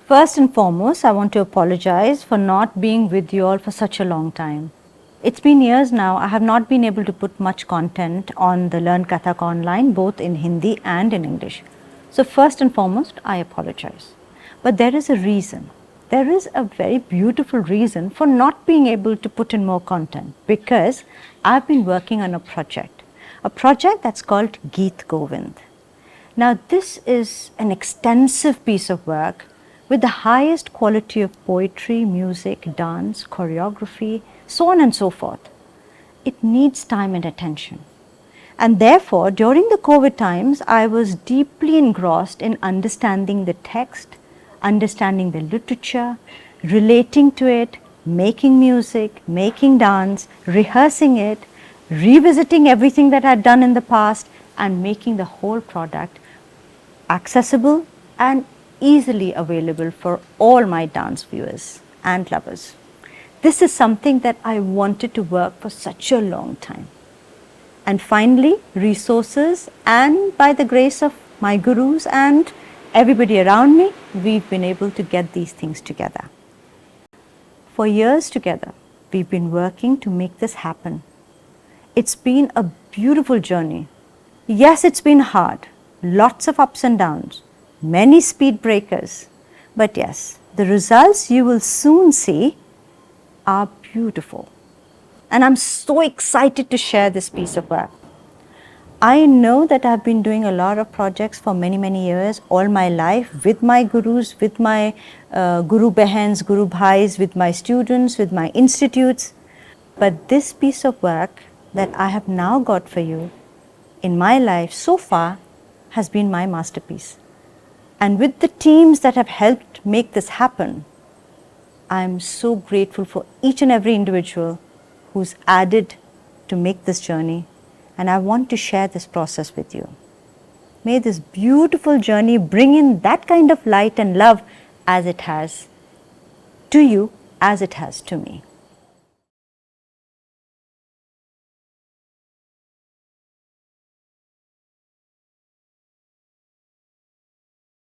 First and foremost, I want to apologize for not being with you all for such a long time. It's been years now. I have not been able to put much content on the Learn Kathak online, both in Hindi and in English. So first and foremost, I apologize. But there is a reason. There is a very beautiful reason for not being able to put in more content, because I've been working on a project that's called Gita Govinda. Now this is an extensive piece of work with the highest quality of poetry, music, dance, choreography, so on and so forth. It needs time and attention. And therefore, during the COVID times, I was deeply engrossed in understanding the text, understanding the literature, relating to it, making music, making dance, rehearsing it, revisiting everything that I'd done in the past, and making the whole product accessible and easily available for all my dance viewers and lovers. This is something that I wanted to work for such a long time. And finally, resources, and by the grace of my gurus and everybody around me, we've been able to get these things together. For years together, we've been working to make this happen. It's been a beautiful journey. Yes, it's been hard, lots of ups and downs, many speed breakers, but yes, the results you will soon see are beautiful. And I'm so excited to share this piece of work. I know that I've been doing a lot of projects for many years, all my life, with my gurus, with my guru behens, guru bhais, with my students, with my institutes. But this piece of work that I have now got for you in my life so far has been my masterpiece. And with the teams that have helped make this happen, I'm so grateful for each and every individual who's added to make this journey, and I want to share this process with you. May this beautiful journey bring in that kind of light and love as it has to you, as it has to me.